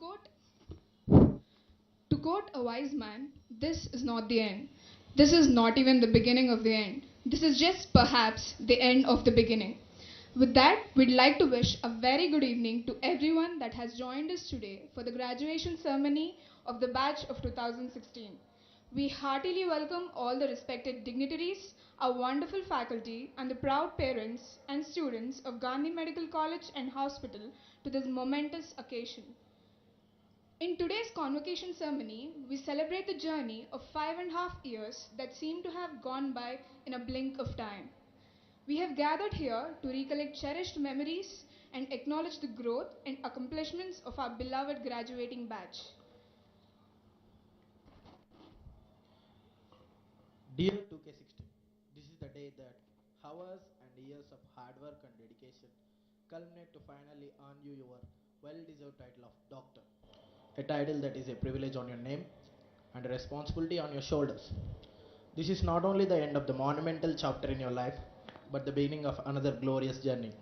quote, to quote a wise man, this is not the end. This is not even the beginning of the end. This is just perhaps the end of the beginning. With that, we'd like to wish a very good evening to everyone that has joined us today for the graduation ceremony of the batch of 2016. We heartily welcome all the respected dignitaries, our wonderful faculty, and the proud parents and students of Gandhi Medical College and Hospital to this momentous occasion. In today's convocation ceremony, we celebrate the journey of 5.5 years that seem to have gone by in a blink of time. We have gathered here to recollect cherished memories and acknowledge the growth and accomplishments of our beloved graduating batch. Dear 2K16, this is the day that hours and years of hard work and dedication culminate to finally earn you your well deserved title of doctor. A title that is a privilege on your name and a responsibility on your shoulders. This is not only the end of the monumental chapter in your life, but the beginning of another glorious journey.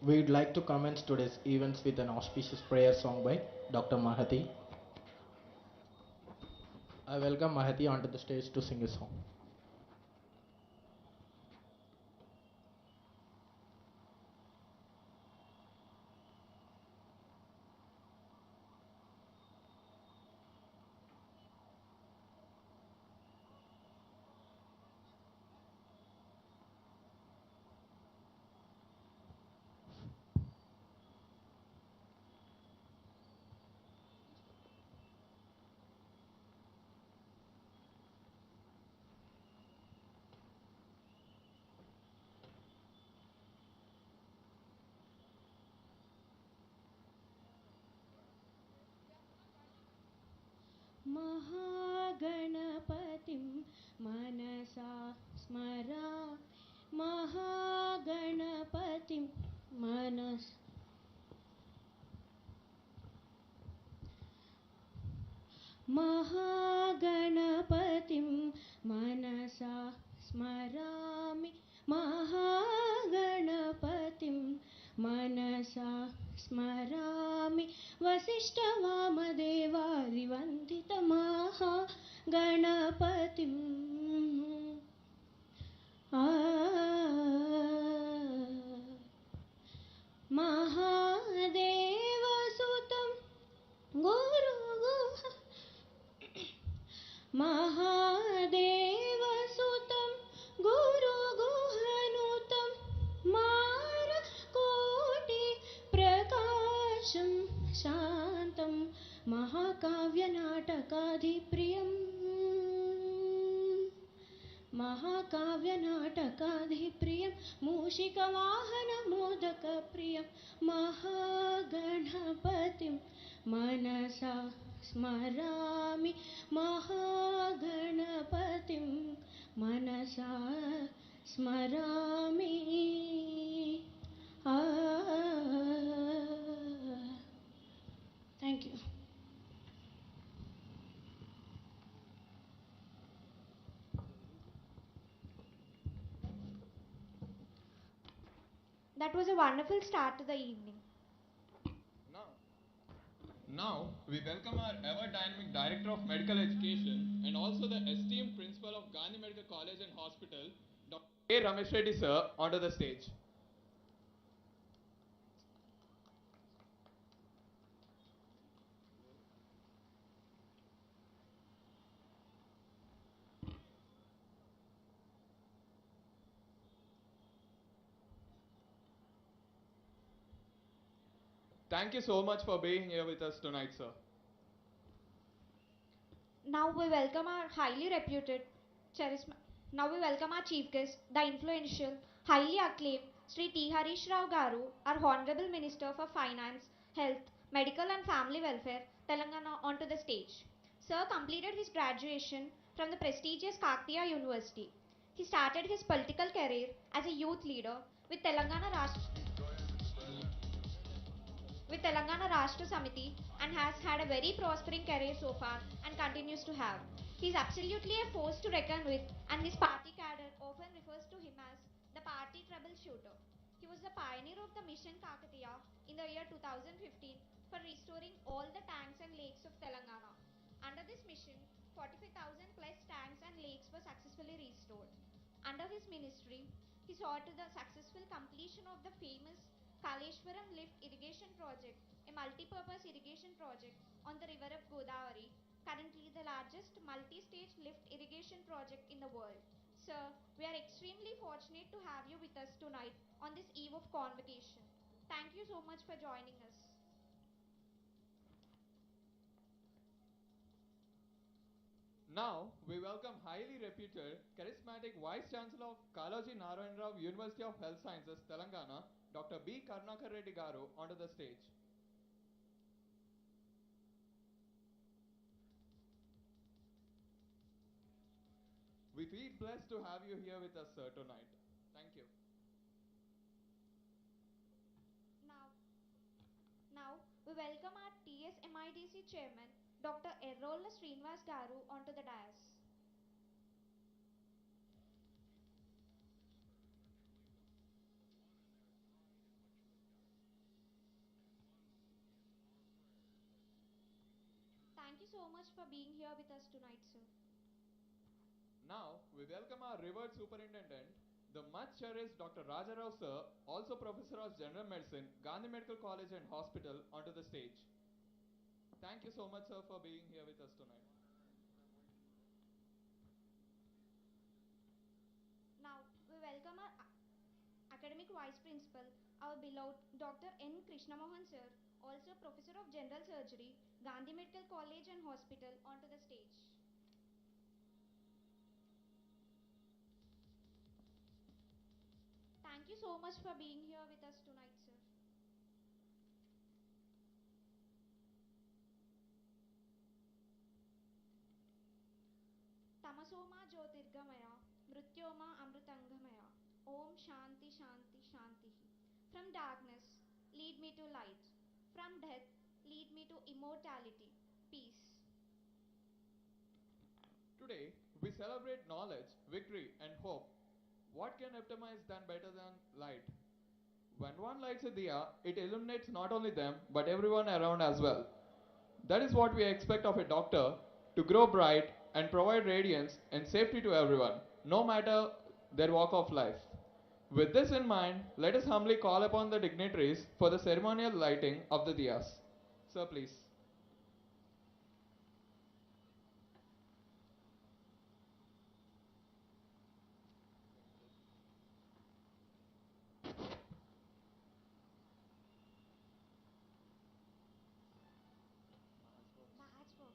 We'd like to commence today's events with an auspicious prayer song by Dr. Mahati. I welcome Mahati onto the stage to sing a song. महागणपतिं मनसा स्मरा महागणपतिं मनस महागणपतिं मनसा स्मरामि महागणपतिं मनसा स्मरामि वसिष्ठवामदेवादिवन्दितमहागणपतिम् आ महादेवसुतं गुरुगुह महादेवसुतं गुरुगुहनुतं मारकोटिप्रकाशं शान्तं महाकाव्यनाटकाधिप्रियम् महाकाव्यनाटकाधिप्रियं मूषिकवाहनमोदकप्रियं महागणपतिं मनसा स्मरामि महागणपतिं मनसा स्मरामि आ Thank you. That was a wonderful start to the evening. Now, we welcome our ever dynamic Director of Medical Education and also the esteemed Principal of Gandhi Medical College and Hospital, Dr. A. Ramesh Reddy sir, onto the stage. Thank you so much for being here with us tonight, sir. Now we welcome our highly reputed charisma. Now we welcome our chief guest, the influential, highly acclaimed Sri T. Harish Rao Garu, our Honorable Minister for Finance, Health, Medical and Family Welfare, Telangana, onto the stage. Sir completed his graduation from the prestigious Kaktiya University. He started his political career as a youth leader with Telangana Rashtra Samiti and has had a very prospering career so far and continues to have. He is absolutely a force to reckon with, and his party cadre often refers to him as the party troubleshooter. He was the pioneer of the Mission Kakatiya in the year 2015 for restoring all the tanks and lakes of Telangana. Under this mission, 45,000 plus tanks and lakes were successfully restored. Under his ministry, he saw to the successful completion of the famous Kaleshwaram Lift Irrigation Project, a multi-purpose irrigation project on the river of Godavari, currently the largest multi-stage lift irrigation project in the world. Sir, we are extremely fortunate to have you with us tonight on this eve of convocation. Thank you so much for joining us. Now, we welcome highly reputed, charismatic Vice Chancellor of Kaloji Narayan Rao University of Health Sciences, Telangana, Dr. B. Karnakar Reddy Garu, onto the stage. We feel blessed to have you here with us, sir, tonight. Thank you. Now, now we welcome our TSMIDC Chairman, Dr. Errolla Srinivas Garu, onto the dais. Thank you so much for being here with us tonight, sir. Now, we welcome our revered superintendent, the much cherished Dr. Rajarao sir, also Professor of General Medicine, Gandhi Medical College and Hospital, onto the stage. Thank you so much, sir, for being here with us tonight. Now, we welcome our academic vice principal, our beloved Dr. N. Krishnamohan sir, also Professor of General Surgery, Gandhi Medical College and Hospital, onto the stage. Thank you so much for being here with us tonight, sir. Tamasoma Jyotirgamaya, Mrutyoma Amrutangamaya. Om Shanti Shanti Shanti. From darkness, lead me to light. From death, lead me to immortality. Peace. Today, we celebrate knowledge, victory, and hope. What can epitomize than better than light? When one lights a diya, it illuminates not only them, but everyone around as well. That is what we expect of a doctor, to grow bright and provide radiance and safety to everyone, no matter their walk of life. With this in mind, let us humbly call upon the dignitaries for the ceremonial lighting of the diyas. Sir, please. That's work.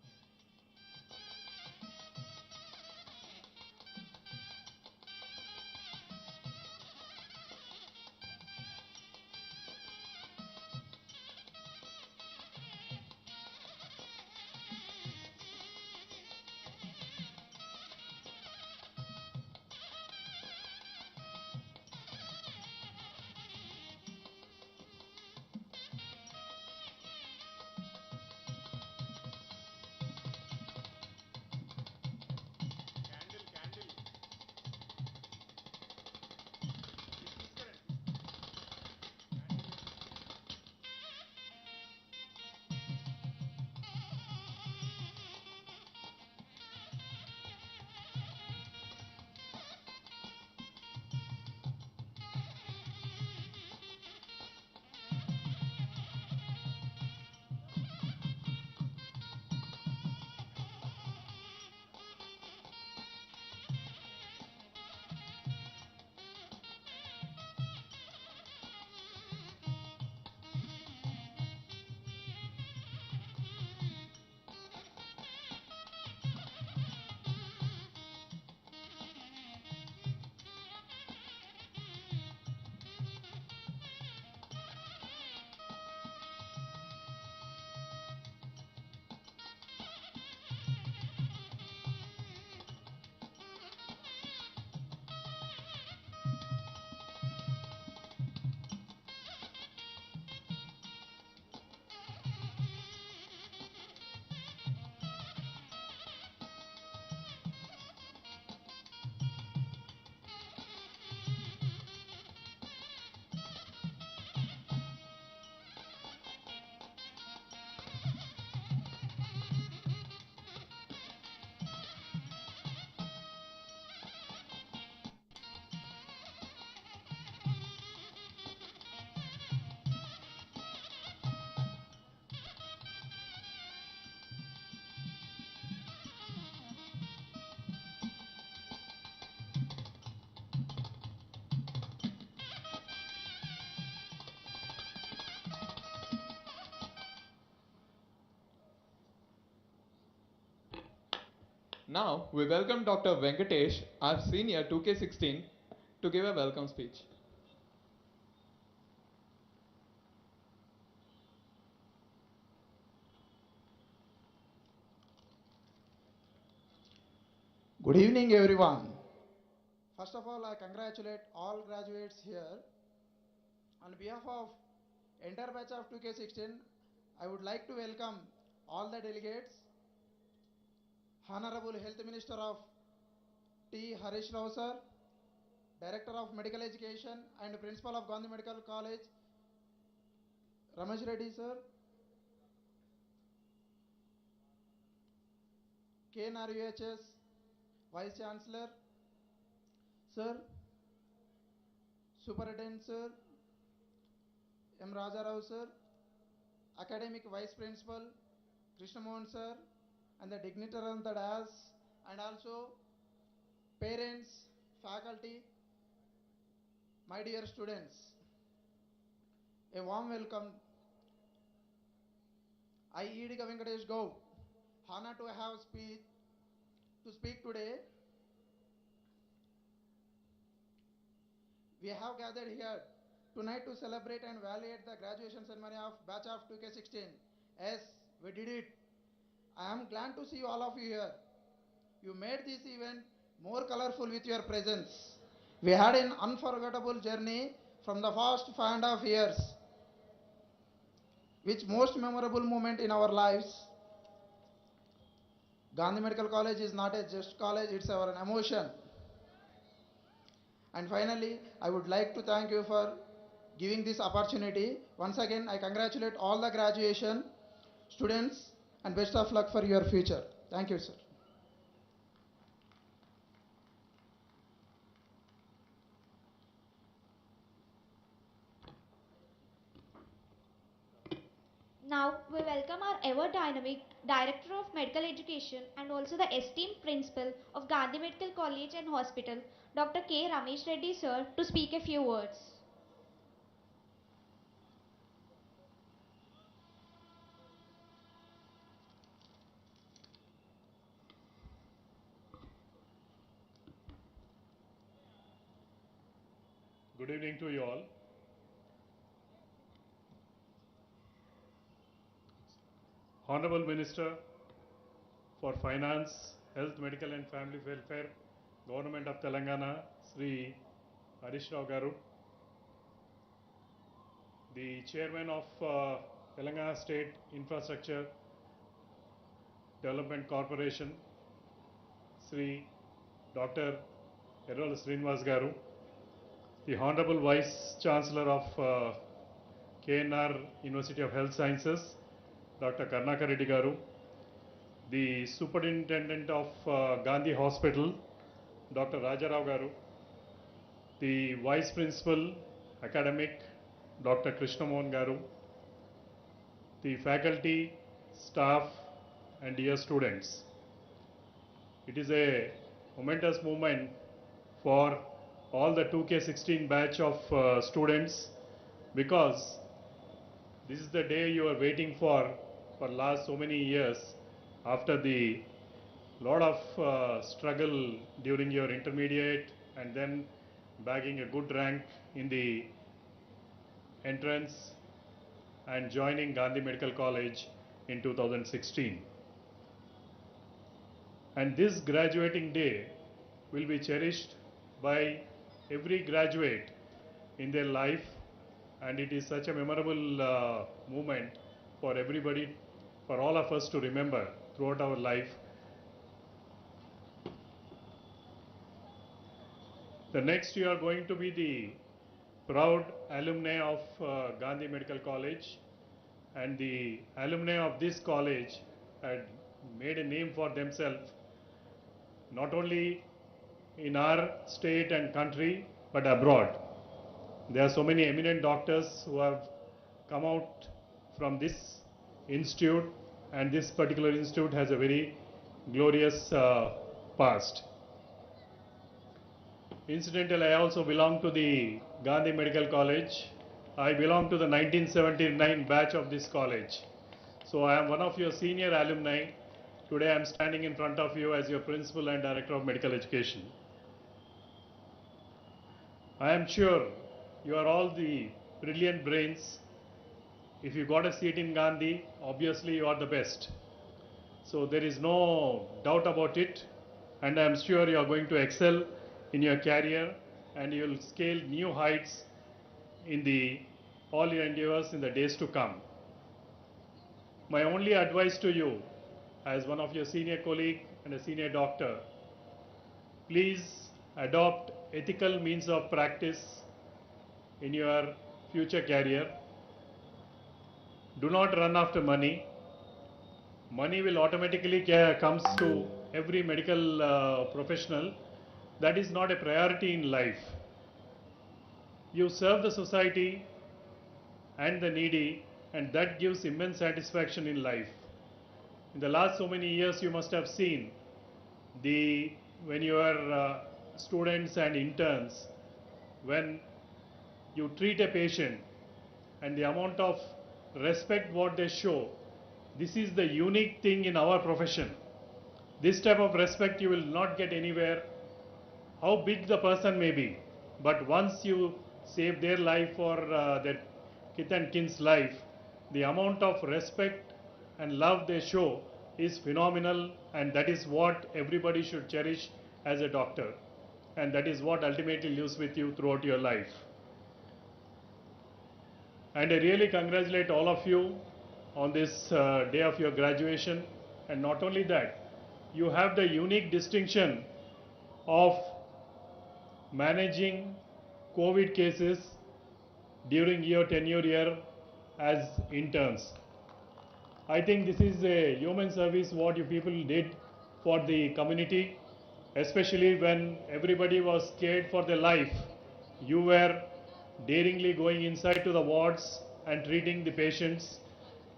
Now we welcome Dr. Venkatesh, our senior 2K16, to give a welcome speech. Good evening, everyone. First of all, I congratulate all graduates here. On behalf of entire batch of 2K16, I would like to welcome all the delegates, Honorable Health Minister of T. Harish Rao sir, Director of Medical Education and Principal of Gandhi Medical College, Ramesh Reddy sir, KNRUHS Vice Chancellor sir, Superintendent sir, M. Raja Rao sir, Academic Vice Principal Krishnamohan sir, and the dignitary on the dais, and also parents, faculty, my dear students, a warm welcome. I, Ediga Venkatesh Gaur, honor to have to speak today. We have gathered here tonight to celebrate and validate the graduation ceremony of batch of 2K16. Yes, we did it. I am glad to see all of you here. You made this event more colorful with your presence. We had an unforgettable journey from the first 5.5 years, which most memorable moment in our lives. Gandhi Medical College is not a just college, it's our emotion. And finally, I would like to thank you for giving this opportunity. Once again, I congratulate all the graduation students and best of luck for your future. Thank you, sir. Now we welcome our ever dynamic Director of Medical Education and also the esteemed Principal of Gandhi Medical College and Hospital, Dr. K. Ramesh Reddy sir, to speak a few words. Good evening to you all. Honorable Minister for Finance, Health, Medical and Family Welfare, Government of Telangana, Sri Harish Rao Garu, the Chairman of Telangana State Infrastructure Development Corporation, Sri Dr. Errola Srinivas Garu, the Honorable Vice Chancellor of KNR University of Health Sciences, Dr. Karnaka Reddy Garu, the Superintendent of Gandhi Hospital, Dr. Raja Rao Garu, the Vice Principal Academic, Dr. Krishnamohan Garu, the faculty, staff, and dear students. It is a momentous moment for all the 2K16 batch of students, because this is the day you are waiting for last so many years, after the lot of struggle during your intermediate and then bagging a good rank in the entrance and joining Gandhi Medical College in 2016. And this graduating day will be cherished by every graduate in their life, and it is such a memorable moment for everybody, for all of us to remember throughout our life. The next you are going to be the proud alumni of Gandhi Medical College, and the alumni of this college had made a name for themselves, not only in our state and country, but abroad. There are so many eminent doctors who have come out from this institute, and this particular institute has a very glorious past. Incidentally, I also belong to the Gandhi Medical College. I belong to the 1979 batch of this college. So I am one of your senior alumni, today I am standing in front of you as your Principal and Director of Medical Education. I am sure you are all the brilliant brains. If you got a seat in Gandhi, obviously you are the best. So there is no doubt about it, and I am sure you are going to excel in your career and you will scale new heights in all your endeavors in the days to come. My only advice to you, as one of your senior colleague and a senior doctor, please adopt ethical means of practice in your future career. Do not run after money. Money will automatically comes to every medical professional. That is not a priority in life. You serve the society and the needy, and that gives immense satisfaction in life. In the last so many years, you must have seen when you are students and interns, when you treat a patient and the amount of respect what they show, this is the unique thing in our profession. This type of respect you will not get anywhere, how big the person may be. But once you save their life or their kith and kin's life, the amount of respect and love they show is phenomenal, and that is what everybody should cherish as a doctor. And that is what ultimately lives with you throughout your life. And I really congratulate all of you on this day of your graduation. And not only that, you have the unique distinction of managing COVID cases during your tenure year as interns. I think this is a human service what you people did for the community, especially when everybody was scared for their life. You were daringly going inside to the wards and treating the patients,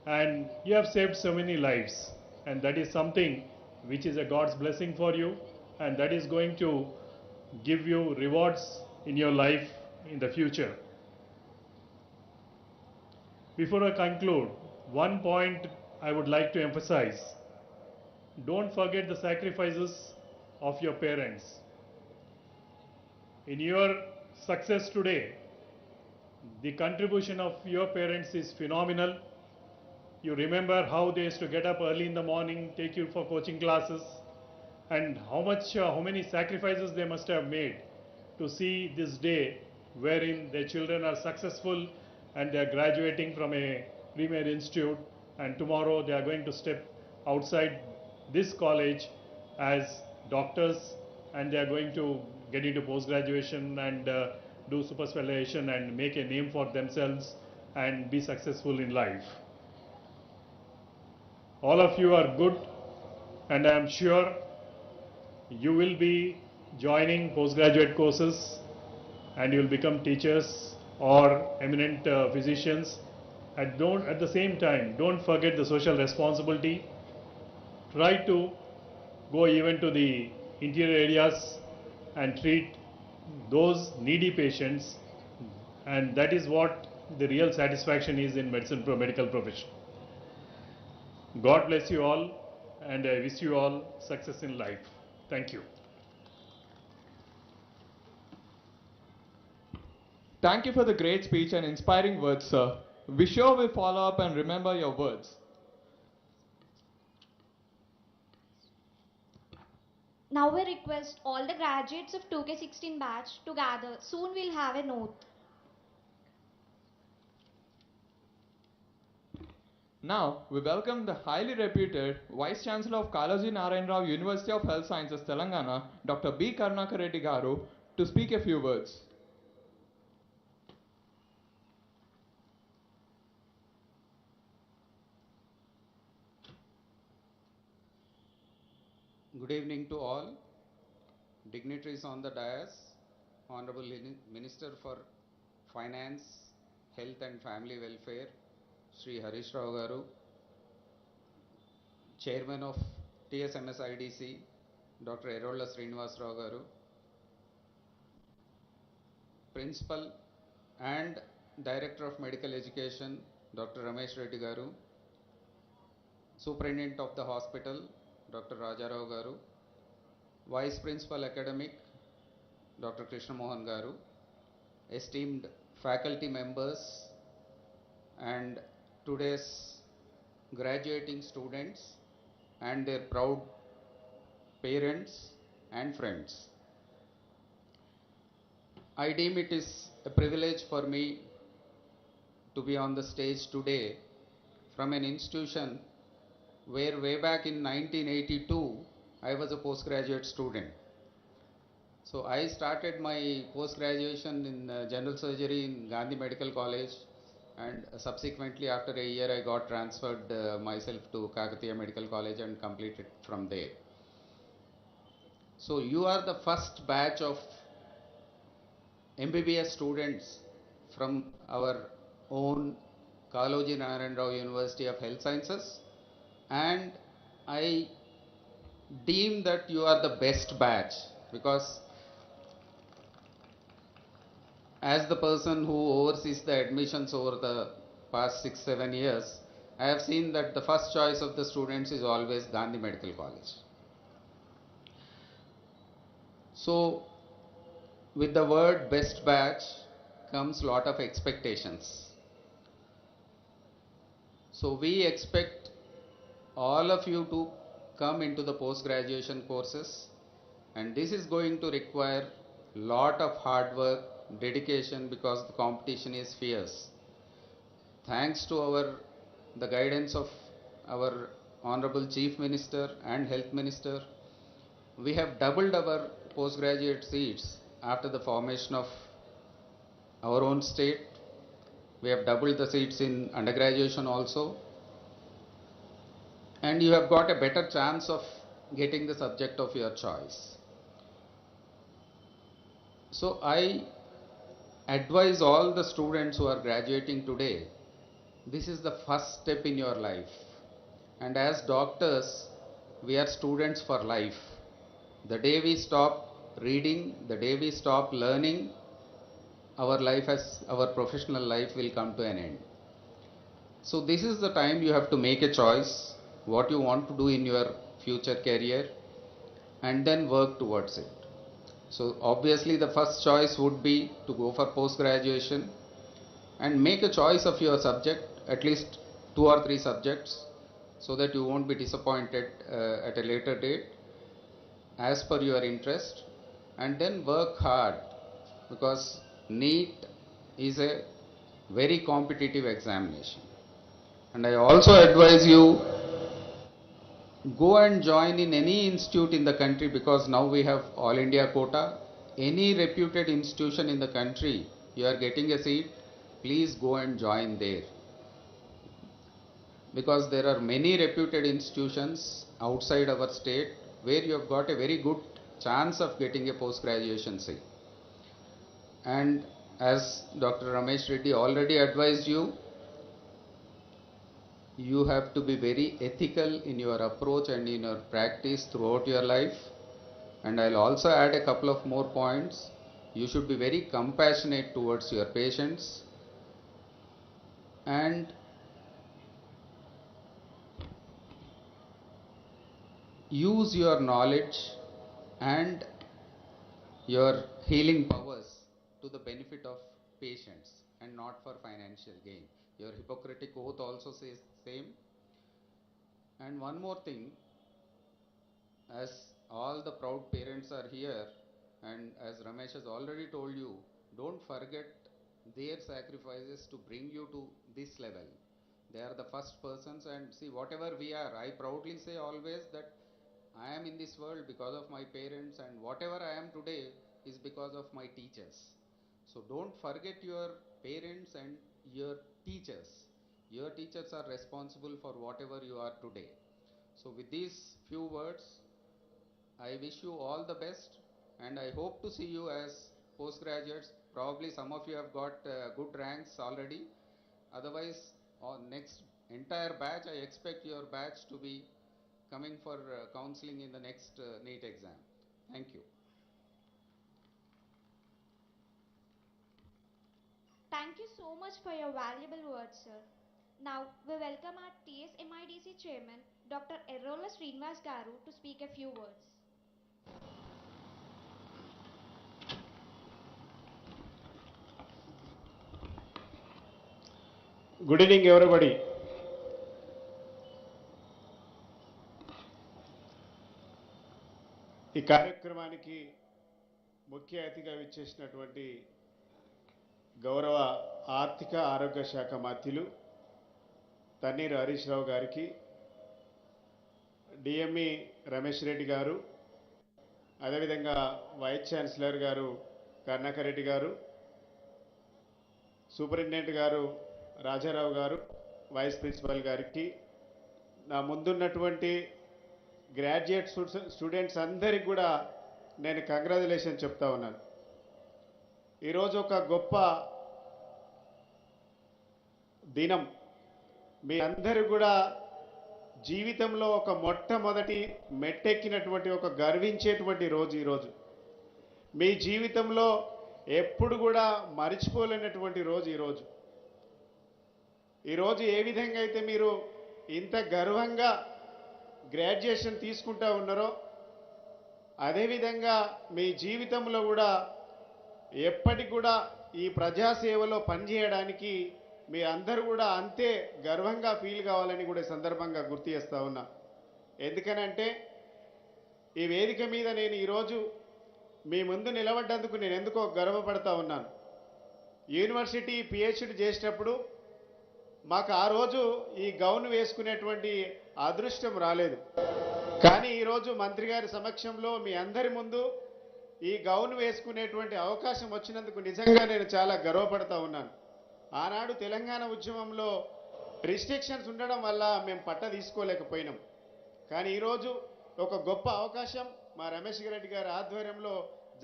and you have saved so many lives, and that is something which is a God's blessing for you, and that is going to give you rewards in your life in the future. Before I conclude, one point I would like to emphasize: don't forget the sacrifices of your parents. In your success today, the contribution of your parents is phenomenal. You remember how they used to get up early in the morning, take you for coaching classes, and how many sacrifices they must have made to see this day wherein their children are successful and they are graduating from a premier institute, and tomorrow they are going to step outside this college as doctors, and they are going to get into post-graduation and do super specialization and make a name for themselves and be successful in life. All of you are good, and I am sure you will be joining postgraduate courses and you will become teachers or eminent physicians. And at the same time, don't forget the social responsibility. Try to go even to the interior areas and treat those needy patients, and that is what the real satisfaction is in medical profession. God bless you all, and I wish you all success in life. Thank you. Thank you for the great speech and inspiring words, sir. We sure will follow up and remember your words. Now we request all the graduates of 2K16 batch to gather. Soon we'll have a note. Now, we welcome the highly reputed Vice Chancellor of Kalaji Narayan Rao University of Health Sciences, Telangana, Dr. B. Karnakar Reddy Garu, to speak a few words. Good evening to all dignitaries on the dais, Honorable Minister for Finance, Health and Family Welfare, Sri Harish Rao Garu, Chairman of TSMSIDC, Dr. Erolla Srinivas Rao Garu, Principal and Director of Medical Education, Dr. Ramesh Reddy Garu, Superintendent of the hospital, Dr. Rajarao Garu, Vice Principal Academic, Dr. Krishna Mohan Garu, esteemed faculty members, and today's graduating students and their proud parents and friends. I deem it is a privilege for me to be on the stage today from an institution where way back in 1982 I was a postgraduate student. So I started my post-graduation in general surgery in Gandhi Medical College, and subsequently after a year I got transferred myself to Kakatiya Medical College and completed from there. So you are the first batch of MBBS students from our own Kaloji Narayan Rao University of Health Sciences, and I deem that you are the best batch because as the person who oversees the admissions over the past 6 7 years, I have seen that the first choice of the students is always Gandhi Medical College. So with the word best batch comes lot of expectations. So we expect all of you to come into the post graduation courses, and this is going to require lot of hard work, dedication, because the competition is fierce. Thanks to the guidance of our Honorable Chief Minister and Health Minister, we have doubled our postgraduate seats after the formation of our own state. We have doubled the seats in undergraduation also, and you have got a better chance of getting the subject of your choice. So I advise all the students who are graduating today, this is the first step in your life. And as doctors, we are students for life. The day we stop reading, the day we stop learning, our life as our professional life will come to an end. So this is the time you have to make a choice, what you want to do in your future career, and then work towards it. So obviously the first choice would be to go for post graduation and make a choice of your subject, at least 2 or 3 subjects, so that you won't be disappointed at a later date as per your interest, and then work hard because NEET is a very competitive examination. And I also advise you, go and join in any institute in the country because now we have all India quota. Any reputed institution in the country, you are getting a seat, please go and join there. Because there are many reputed institutions outside our state where you have got a very good chance of getting a post-graduation seat. And as Dr. Ramesh Reddy already advised you, you have to be very ethical in your approach and in your practice throughout your life. And I'll also add a couple of more points. You should be very compassionate towards your patients and use your knowledge and your healing powers to the benefit of patients and not for financial gain. Your Hippocratic oath also says same. And one more thing, as all the proud parents are here, and as Ramesh has already told you, don't forget their sacrifices to bring you to this level. They are the first persons, and see, whatever we are, I proudly say always that I am in this world because of my parents, and whatever I am today is because of my teachers. So don't forget your parents and your teachers. Your teachers are responsible for whatever you are today. So with these few words, I wish you all the best, and I hope to see you as postgraduates. Probably some of you have got good ranks already. Otherwise, on next entire batch, I expect your batch to be coming for counseling in the next NEET exam. Thank you. Thank you so much for your valuable words, sir. Now, we welcome our TS MIDC Chairman, Dr. Errola Srinivas Garu to speak a few words. Good evening, everybody. ఈ కార్యక్రమానికి ముఖ్య అతిథిగా విచ్చేసినటువంటి గౌరవ ఆర్థిక ఆరోగ్య శాఖ మంత్రులు తన్నీరు హరీష్ రావు గారికి, డిఎంఈ రమేష్ రెడ్డి గారు, అదేవిధంగా వైస్ ఛాన్సలర్ గారు కరుణాకర్ రెడ్డి గారు, సూపరింటెండెంట్ గారు రాజారావు గారు, వైస్ ప్రిన్సిపల్ గారికి, నా ముందున్నటువంటి గ్రాడ్యుయేట్ స్టూడెంట్స్ అందరికి కూడా నేను కంగ్రాచులేషన్ చెప్తా ఉన్నాను. ఈరోజు ఒక గొప్ప దినం. మీ అందరూ కూడా జీవితంలో ఒక మొట్టమొదటి మెట్టెక్కినటువంటి ఒక గర్వించేటువంటి రోజు ఈరోజు. మీ జీవితంలో ఎప్పుడు కూడా మరిచిపోలేనటువంటి రోజు ఈరోజు. ఈరోజు ఏ విధంగా అయితే మీరు ఇంత గర్వంగా గ్రాడ్యుయేషన్ తీసుకుంటా ఉన్నారో, అదేవిధంగా మీ జీవితంలో కూడా ఎప్పటికి కూడా ఈ ప్రజాసేవలో పనిచేయడానికి మీ అందరూ కూడా అంతే గర్వంగా ఫీల్ కావాలని కూడా ఈ సందర్భంగా గుర్తు చేస్తా ఉన్నా. ఎందుకనంటే ఈ వేదిక మీద నేను ఈరోజు మీ ముందు నిలబడ్డందుకు నేను ఎందుకో గర్వపడతా ఉన్నాను. యూనివర్సిటీ పిహెచ్డి చేసేటప్పుడు మాకు ఆ రోజు ఈ గౌన్ వేసుకునేటువంటి అదృష్టం రాలేదు. కానీ ఈరోజు మంత్రి గారి సమక్షంలో మీ అందరి ముందు ఈ గౌన్ వేసుకునేటువంటి అవకాశం వచ్చినందుకు నిజంగా నేను చాలా గర్వపడతా ఉన్నాను. ఆనాడు తెలంగాణ ఉద్యమంలో రిస్ట్రిక్షన్స్ ఉండడం వల్ల మేము పట్ట తీసుకోలేకపోయినాం. కానీ ఈరోజు ఒక గొప్ప అవకాశం మా రమేష్ రెడ్డి గారి ఆధ్వర్యంలో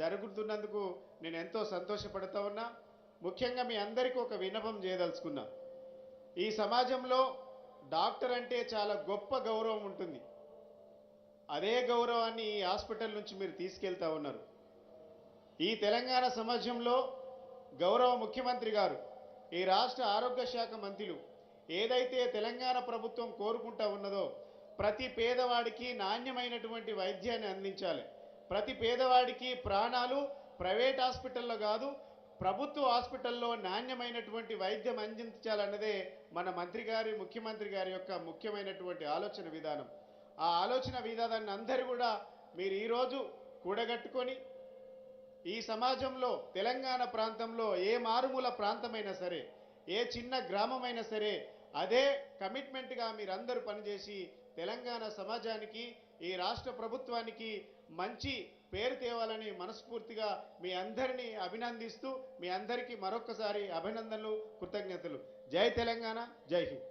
జరుగుతున్నందుకు నేను ఎంతో సంతోషపడతా ఉన్నా. ముఖ్యంగా మీ అందరికీ ఒక విన్నపం చేయదలుచుకున్నా. ఈ సమాజంలో డాక్టర్ అంటే చాలా గొప్ప గౌరవం ఉంటుంది. అదే గౌరవాన్ని ఈ హాస్పిటల్ నుంచి మీరు తీసుకెళ్తా ఉన్నారు. ఈ తెలంగాణ సమాజంలో గౌరవ ముఖ్యమంత్రి గారు, ఈ రాష్ట్ర ఆరోగ్య శాఖ మంత్రులు ఏదైతే తెలంగాణ ప్రభుత్వం కోరుకుంటా ఉన్నదో, ప్రతి పేదవాడికి నాణ్యమైనటువంటి వైద్యాన్ని అందించాలి. ప్రతి పేదవాడికి ప్రాణాలు ప్రైవేట్ హాస్పిటల్లో కాదు, ప్రభుత్వ హాస్పిటల్లో నాణ్యమైనటువంటి వైద్యం అందించాలన్నదే మన మంత్రి గారి, ముఖ్యమంత్రి గారి యొక్క ముఖ్యమైనటువంటి ఆలోచన విధానం. ఆ ఆలోచన విధానాన్ని అందరూ కూడా మీరు ఈరోజు కూడగట్టుకొని ఈ సమాజంలో తెలంగాణ ప్రాంతంలో ఏ మారుమూల ప్రాంతమైనా సరే, ఏ చిన్న గ్రామమైనా సరే అదే కమిట్మెంట్గా మీరందరూ పనిచేసి తెలంగాణ సమాజానికి, ఈ రాష్ట్ర ప్రభుత్వానికి మంచి పేరు తేవాలని మనస్ఫూర్తిగా మీ అందరినీ అభినందిస్తూ మీ అందరికీ మరొక్కసారి అభినందనలు, కృతజ్ఞతలు. జై తెలంగాణ, జై Hind.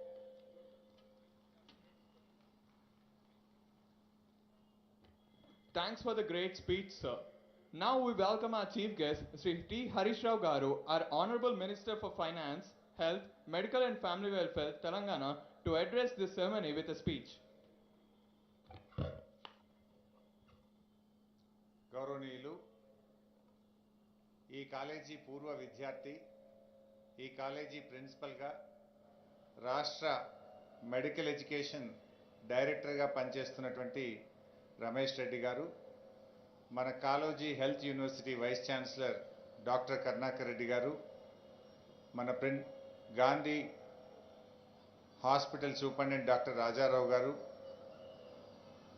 Thanks for the great speech, sir. Now we welcome our chief guest, Sri T. Harish Rao Garu, our Honorable Minister for Finance, Health, Medical and Family Welfare, Telangana, to address this ceremony with a speech. గౌరవనీయులు, ఈ college పూర్వ విద్యార్థి, ఈ college ప్రిన్సిపల్గా, రాష్ట్ర medical education డైరెక్టర్గా పనిచేస్తున్నటువంటి రమేష్ రెడ్డి గారు, మన college health university vice chancellor doctor Karunakar Reddy garu, మన Gandhi hospital superintendent doctor Rajarao garu,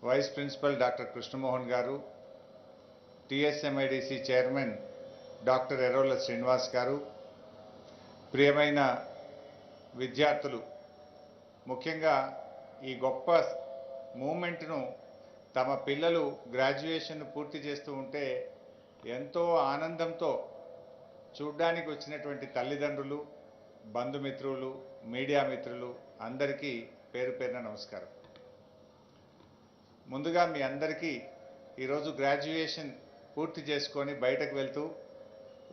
vice principal doctor Krishnamohan garu, TSMIDC chairman doctor Errolla Srinivas garu, ప్రియమైన విద్యార్థులు, ముఖ్యంగా ఈ గొప్ప మూమెంట్ను తమ పిల్లలు గ్రాడ్యుయేషన్ పూర్తి చేస్తూ ఉంటే ఎంతో ఆనందంతో చూడ్డానికి వచ్చినటువంటి తల్లిదండ్రులు, బంధుమిత్రులు, మీడియా మిత్రులు అందరికీ పేరు పేరున నమస్కారం. ముందుగా మీ అందరికీ ఈరోజు గ్రాడ్యుయేషన్ పూర్తి చేసుకొని బయటకు వెళ్తూ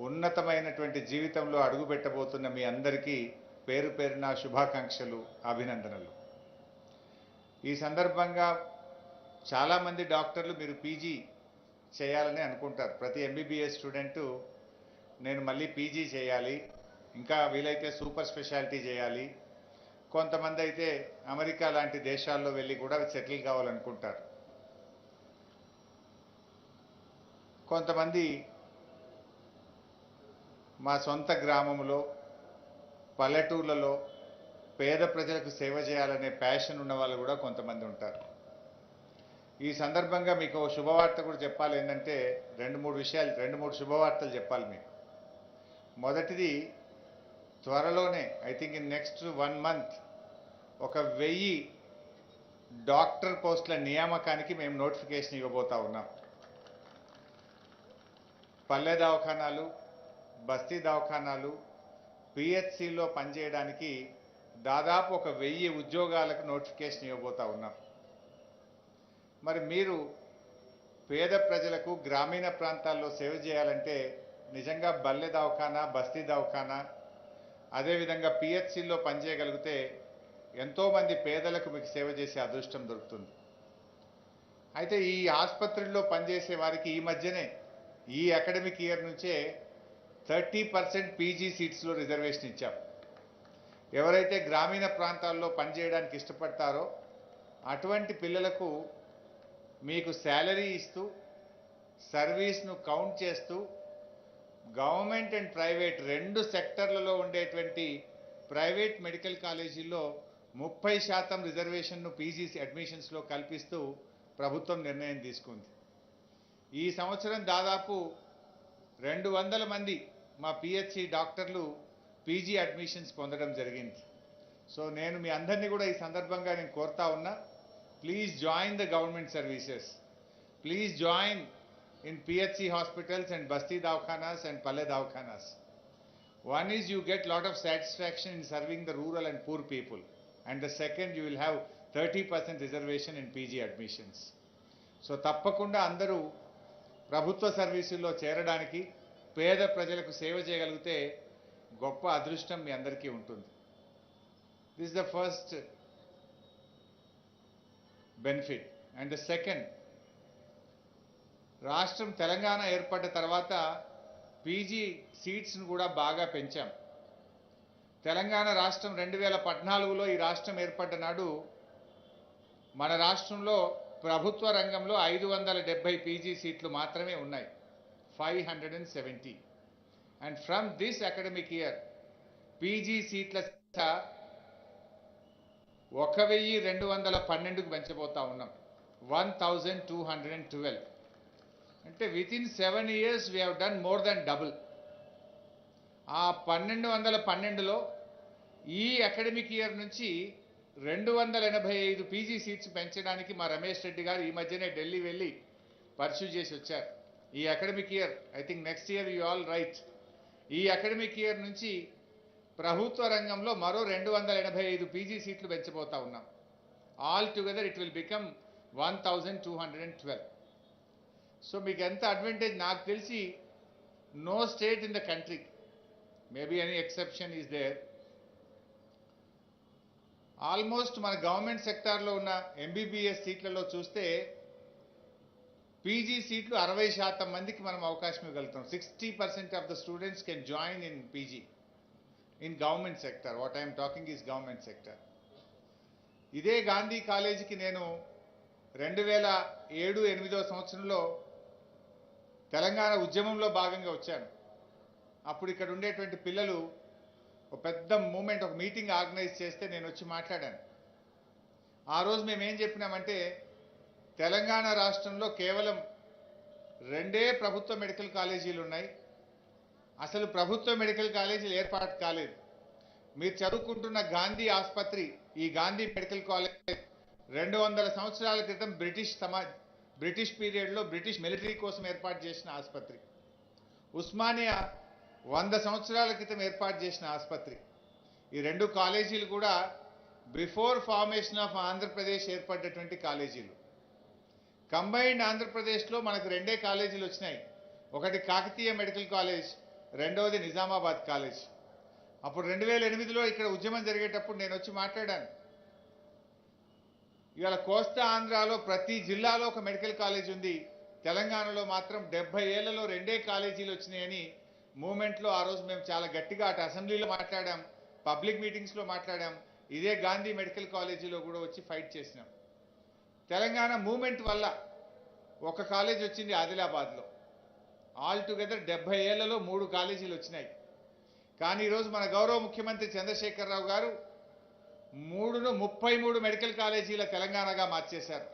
ఉన్నతమైనటువంటి జీవితంలో అడుగుపెట్టబోతున్న మీ అందరికీ పేరు పేరున శుభాకాంక్షలు, అభినందనలు. ఈ సందర్భంగా చాలామంది డాక్టర్లు మీరు పీజీ చేయాలని అనుకుంటారు. ప్రతి ఎంబీబీఎస్ స్టూడెంటు నేను మళ్ళీ పీజీ చేయాలి, ఇంకా వీలైతే సూపర్ స్పెషాలిటీ చేయాలి, కొంతమంది అయితే అమెరికా లాంటి దేశాల్లో వెళ్ళి కూడా సెటిల్ కావాలనుకుంటారు. కొంతమంది మా సొంత గ్రామంలో పల్లెటూర్లలో పేద ప్రజలకు సేవ చేయాలనే ప్యాషన్ ఉన్న వాళ్ళు కూడా కొంతమంది ఉంటారు. ఈ సందర్భంగా మీకు శుభవార్త కూడా చెప్పాలి. ఏంటంటే రెండు మూడు శుభవార్తలు చెప్పాలి మీకు. మొదటిది, త్వరలోనే I think in next 1 month 1000 doctor పోస్టుల నియామకానికి మేము నోటిఫికేషన్ ఇవ్వబోతా ఉన్నాం. పల్లె దవాఖానాలు, బస్తీ దవాఖానాలు, పిహెచ్సిలో పనిచేయడానికి దాదాపు 1000 ఉద్యోగాలకు నోటిఫికేషన్ ఇవ్వబోతా ఉన్నాం. మరి మీరు పేద ప్రజలకు గ్రామీణ ప్రాంతాల్లో సేవ చేయాలంటే నిజంగా బల్లె దవాఖానా, బస్తీ దవాఖానా, అదేవిధంగా పిహెచ్సిలో పనిచేయగలిగితే ఎంతోమంది పేదలకు మీకు సేవ చేసే అదృష్టం దొరుకుతుంది. అయితే ఈ ఆసుపత్రుల్లో పనిచేసే వారికి ఈ మధ్యనే ఈ అకాడమిక్ ఇయర్ నుంచే 30% పీజీ సీట్స్లో రిజర్వేషన్ ఇచ్చాం. ఎవరైతే గ్రామీణ ప్రాంతాల్లో పనిచేయడానికి ఇష్టపడతారో అటువంటి పిల్లలకు మీకు శాలరీ ఇస్తూ, సర్వీస్ను కౌంట్ చేస్తూ, గవర్నమెంట్ అండ్ ప్రైవేట్ 2 సెక్టర్లలో ఉండేటువంటి ప్రైవేట్ మెడికల్ కాలేజీల్లో 30% రిజర్వేషన్ను పీజీ అడ్మిషన్స్లో కల్పిస్తూ ప్రభుత్వం నిర్ణయం తీసుకుంది. ఈ సంవత్సరం దాదాపు 200 మంది మా పిహెచ్సి డాక్టర్లు పీజీ అడ్మిషన్స్ పొందడం జరిగింది. సో నేను మీ అందరినీ కూడా ఈ సందర్భంగా నేను కోరుతా ఉన్నా, please join the government services. Please join in PHC hospitals and basti dawkhanas and palle dawkhanas. One is you get lot of satisfaction in serving the rural and poor people, and the second you will have 30% reservation in PG admissions. So tappakunda andaru ప్రభుత్వ సర్వీసుల్లో చేరడానికి, పేద ప్రజలకు సేవ చేయగలిగితే గొప్ప అదృష్టం మీ అందరికీ ఉంటుంది. This is the first benefit. And the second, రాష్ట్రం తెలంగాణ ఏర్పడ్డ తర్వాత పీజీ సీట్స్ను కూడా బాగా పెంచాం. తెలంగాణ రాష్ట్రం 2014లో ఈ రాష్ట్రం ఏర్పడ్డ నాడు మన రాష్ట్రంలో ప్రభుత్వ రంగంలో 570 పీజీ సీట్లు మాత్రమే ఉన్నాయి, 570. And from this academic year PG సీట్ల సంఖ్య 1212కు పెంచబోతా ఉన్నాం, 1212. అంటే within 7 years we have done more than double. ఆ 1212లో ఈ అకాడమిక్ ఇయర్ నుంచి 285 పీజీ సీట్స్ పెంచడానికి మా రమేష్ రెడ్డి గారు ఈ మధ్యనే ఢిల్లీ వెళ్ళి పర్సూ చేసి వచ్చారు. ఈ academic year, I think next year you all right, ఈ అకాడమిక్ ఇయర్ నుంచి ప్రభుత్వ రంగంలో మరో 285 పీజీ సీట్లు పెంచబోతా ఉన్నాం. All together it will become 1212. So మీకు ఎంత అడ్వాంటేజ్ నాకు తెలిసి no state in the country, maybe any exception is there, almost మన గవర్నమెంట్ సెక్టార్లో ఉన్న ఎంబీబీఎస్ సీట్లలో చూస్తే పీజీ సీట్లు 60% మందికి మనం అవకాశం ఇవ్వగలుగుతాం. 60% of the students can join in PG in government sector. What I'm talking is government sector. ఇదే గాంధీ కాలేజీకి నేను 2007-8 సంవత్సరంలో తెలంగాణ ఉద్యమంలో భాగంగా వచ్చాను. అప్పుడు ఇక్కడ ఉండేటువంటి పిల్లలు ఒక పెద్ద మూమెంట్, ఒక మీటింగ్ ఆర్గనైజ్ చేస్తే నేను వచ్చి మాట్లాడాను. ఆ రోజు మేమేం చెప్పినామంటే, తెలంగాణ రాష్ట్రంలో కేవలం 2 ప్రభుత్వ మెడికల్ కాలేజీలు ఉన్నాయి, అసలు ప్రభుత్వ మెడికల్ కాలేజీలు ఏర్పాటు కాలేదు. మీరు చదువుకుంటున్న గాంధీ ఆసుపత్రి, ఈ గాంధీ మెడికల్ కాలేజ్ 200 సంవత్సరాల క్రితం బ్రిటిష్ పీరియడ్లో బ్రిటిష్ మిలిటరీ కోసం ఏర్పాటు చేసిన ఆసుపత్రి. ఉస్మానియా 100 సంవత్సరాల క్రితం ఏర్పాటు చేసిన ఆసుపత్రి. ఈ 2 కాలేజీలు కూడా బిఫోర్ ఫార్మేషన్ ఆఫ్ ఆంధ్రప్రదేశ్ ఏర్పడ్డటువంటి కాలేజీలు. కంబైన్డ్ ఆంధ్రప్రదేశ్లో మనకు 2 కాలేజీలు వచ్చినాయి. ఒకటి కాకతీయ మెడికల్ కాలేజ్, రెండవది నిజామాబాద్ కాలేజ్. అప్పుడు 2008లో ఇక్కడ ఉద్యమం జరిగేటప్పుడు నేను వచ్చి మాట్లాడాను. ఇవాళ కోస్తా ఆంధ్రాలో ప్రతి జిల్లాలో ఒక మెడికల్ కాలేజ్ ఉంది, తెలంగాణలో మాత్రం 70 ఏళ్లలో 2 కాలేజీలు వచ్చినాయని మూమెంట్లో ఆ రోజు మేము చాలా గట్టిగా అటు అసెంబ్లీలో మాట్లాడాం, పబ్లిక్ మీటింగ్స్లో మాట్లాడాం. ఇదే గాంధీ మెడికల్ కాలేజీలో కూడా వచ్చి ఫైట్ చేసినాం. తెలంగాణ మూమెంట్ వల్ల ఒక కాలేజ్ వచ్చింది ఆదిలాబాద్లో. ఆల్ టుగెదర్ 70 ఏళ్లలో 3 కాలేజీలు వచ్చినాయి. కానీ ఈరోజు మన గౌరవ ముఖ్యమంత్రి చంద్రశేఖరరావు గారు 3ను 33 మెడికల్ కాలేజీల తెలంగాణగా మార్చేశారు.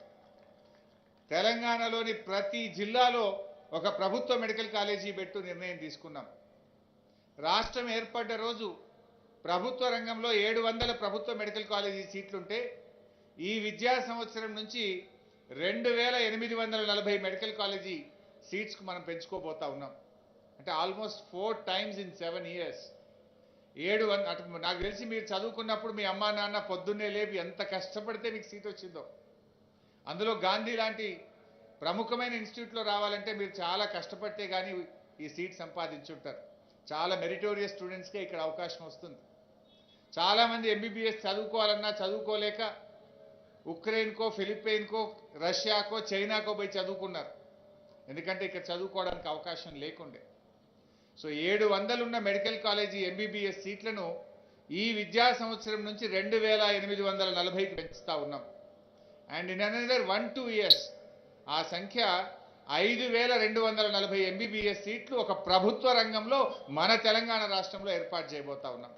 తెలంగాణలోని ప్రతి జిల్లాలో ఒక ప్రభుత్వ మెడికల్ కాలేజీ పెట్టు నిర్ణయం తీసుకున్నాం. రాష్ట్రం ఏర్పడ్డ రోజు ప్రభుత్వ రంగంలో 700 ప్రభుత్వ మెడికల్ కాలేజీ సీట్లుంటే ఈ విద్యా సంవత్సరం నుంచి 2840 మెడికల్ కాలేజీ సీట్స్కు మనం పెంచుకోబోతా ఉన్నాం. అంటే ఆల్మోస్ట్ 4 times in 7 years. నాకు తెలిసి మీరు చదువుకున్నప్పుడు మీ అమ్మా నాన్న పొద్దున్నే లేపి ఎంత కష్టపడితే మీకు సీట్ వచ్చిందో. అందులో గాంధీ లాంటి ప్రముఖమైన ఇన్స్టిట్యూట్లో రావాలంటే మీరు చాలా కష్టపడితే కానీ ఈ సీట్ సంపాదించుంటారు. చాలా మెరిటోరియస్ స్టూడెంట్స్కే ఇక్కడ అవకాశం వస్తుంది. చాలామంది ఎంబీబీఎస్ చదువుకోవాలన్నా చదువుకోలేక ఉక్రెయిన్కో, ఫిలిప్పైన్కో, రష్యాకో, చైనాకో పోయి చదువుకున్నారు. ఎందుకంటే ఇక్కడ చదువుకోవడానికి అవకాశం లేకుండే. సో 700 ఉన్న మెడికల్ కాలేజీ ఎంబీబీఎస్ సీట్లను ఈ విద్యా సంవత్సరం నుంచి 2840కి పెంచుతా ఉన్నాం. అండ్ ఇన్ అనదర్ 1-2 years ఆ సంఖ్య 5240 ఎంబీబీఎస్ సీట్లు ఒక ప్రభుత్వ రంగంలో మన తెలంగాణ రాష్ట్రంలో ఏర్పాటు చేయబోతా ఉన్నాం.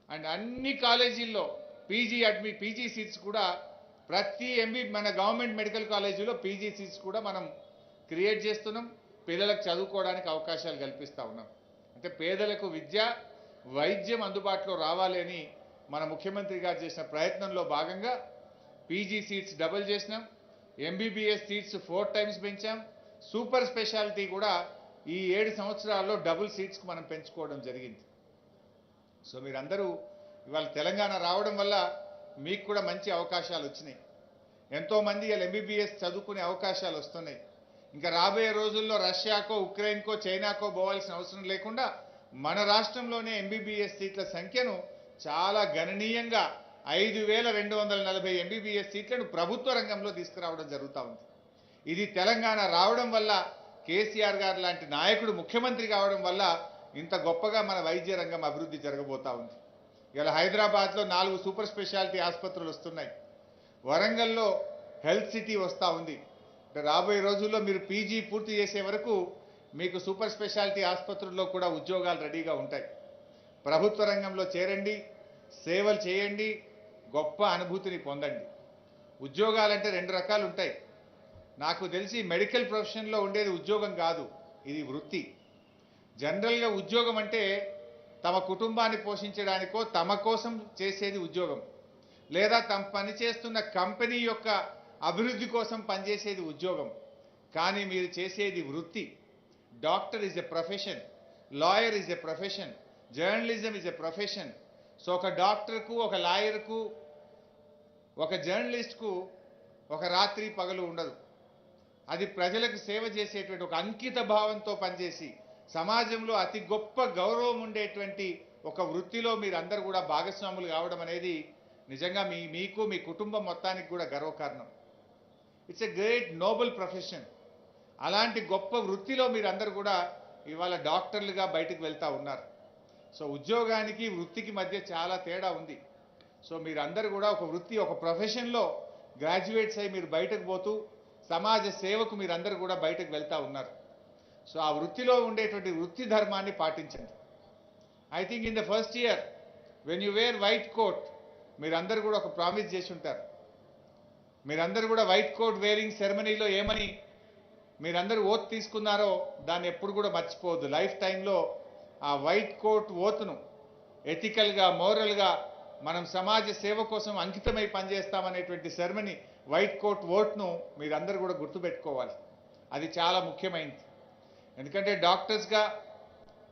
అండ్ అన్ని కాలేజీల్లో పీజీ సీట్స్ కూడా ప్రతి మన గవర్నమెంట్ మెడికల్ కాలేజీలో పీజీ సీట్స్ కూడా మనం క్రియేట్ చేస్తున్నాం. పిల్లలకు చదువుకోవడానికి అవకాశాలు కల్పిస్తూ ఉన్నాం. అంటే పేదలకు విద్య, వైద్యం అందుబాటులో రావాలి అని మన ముఖ్యమంత్రి గారు చేసిన ప్రయత్నంలో భాగంగా పీజీ సీట్స్ డబుల్ చేసినాం, ఎంబీబీఎస్ సీట్స్ 4 times పెంచాం, సూపర్ స్పెషాలిటీ కూడా ఈ 7 సంవత్సరాల్లో డబుల్ సీట్స్కి మనం పెంచుకోవడం జరిగింది. సో మీరందరూ ఇవాళ తెలంగాణ రావడం వల్ల మీకు కూడా మంచి అవకాశాలు వచ్చినాయి. ఎంతోమంది ఇలా ఎంబీబీఎస్ చదువుకునే అవకాశాలు వస్తున్నాయి. ఇంకా రాబోయే రోజుల్లో రష్యాకో, ఉక్రెయిన్కో, చైనాకో పోవాల్సిన అవసరం లేకుండా మన రాష్ట్రంలోనే ఎంబీబీఎస్ సీట్ల సంఖ్యను చాలా గణనీయంగా 5240 ఎంబీబీఎస్ సీట్లను ప్రభుత్వ రంగంలో తీసుకురావడం జరుగుతూ ఉంది. ఇది తెలంగాణ రావడం వల్ల, కేసీఆర్ గారు లాంటి నాయకుడు ముఖ్యమంత్రి కావడం వల్ల ఇంత గొప్పగా మన వైద్య రంగం అభివృద్ధి జరగబోతా ఉంది. ఇలా హైదరాబాద్లో 4 సూపర్ స్పెషాలిటీ ఆసుపత్రులు వస్తున్నాయి. వరంగల్లో హెల్త్ సిటీ వస్తూ ఉంది. రాబోయే రోజుల్లో మీరు పీజీ పూర్తి చేసే వరకు మీకు సూపర్ స్పెషాలిటీ ఆసుపత్రుల్లో కూడా ఉద్యోగాలు రెడీగా ఉంటాయి. ప్రభుత్వ రంగంలో చేరండి, సేవలు చేయండి, గొప్ప అనుభూతిని పొందండి. ఉద్యోగాలంటే 2 రకాలు ఉంటాయి. నాకు తెలిసి మెడికల్ ప్రొఫెషన్లో ఉండేది ఉద్యోగం కాదు, ఇది వృత్తి. జనరల్గా ఉద్యోగం అంటే తమ కుటుంబాన్ని పోషించడానికో తమ కోసం చేసేది ఉద్యోగం, లేదా తమ పనిచేస్తున్న కంపెనీ యొక్క అభివృద్ధి కోసం పనిచేసేది ఉద్యోగం. కానీ మీరు చేసేది వృత్తి. Doctor is a profession, lawyer is a profession, journalism is a profession. So ఒక డాక్టర్కు, ఒక లాయర్కు, ఒక జర్నలిస్ట్కు ఒక రాత్రి పగలు ఉండదు. అది ప్రజలకు సేవ చేసేటువంటి ఒక అంకిత భావంతో పనిచేసి సమాజంలో అతి గొప్ప గౌరవం ఉండేటువంటి ఒక వృత్తిలో మీరందరూ కూడా భాగస్వాములు కావడం అనేది నిజంగా మీకు మీ కుటుంబం మొత్తానికి కూడా గర్వకారణం. It's a great Nobel profession. అలాంటి గొప్ప వృత్తిలో మీరందరూ కూడా ఇవాళ డాక్టర్లుగా బయటకు వెళ్తూ ఉన్నారు. సో ఉద్యోగానికి వృత్తికి మధ్య చాలా తేడా ఉంది. సో మీరందరూ కూడా ఒక వృత్తి, ఒక ప్రొఫెషన్లో గ్రాడ్యుయేట్స్ అయి మీరు బయటకు పోతూ సమాజ సేవకు మీరందరూ కూడా బయటకు వెళ్తూ ఉన్నారు. సో ఆ వృత్తిలో ఉండేటువంటి వృత్తి ధర్మాన్ని పాటించండి. I think in the first year when you wear white coat, మీరందరూ కూడా ఒక ప్రామిస్ చేసి ఉంటారు. మీరందరూ కూడా వైట్ కోట్ వేరింగ్ సెరమనీలో ఏమని మీరందరూ ఓత్ తీసుకున్నారో దాన్ని ఎప్పుడు కూడా మర్చిపోవద్దు. లైఫ్ టైంలో ఆ వైట్ కోట్ ఓత్ను ఎథికల్గా, మోరల్గా మనం సమాజ సేవ కోసం అంకితమై పనిచేస్తామనేటువంటి సెరమనీ వైట్ కోట్ ఓట్ను మీరందరూ కూడా గుర్తుపెట్టుకోవాలి. అది చాలా ముఖ్యమైనది. ఎందుకంటే డాక్టర్స్గా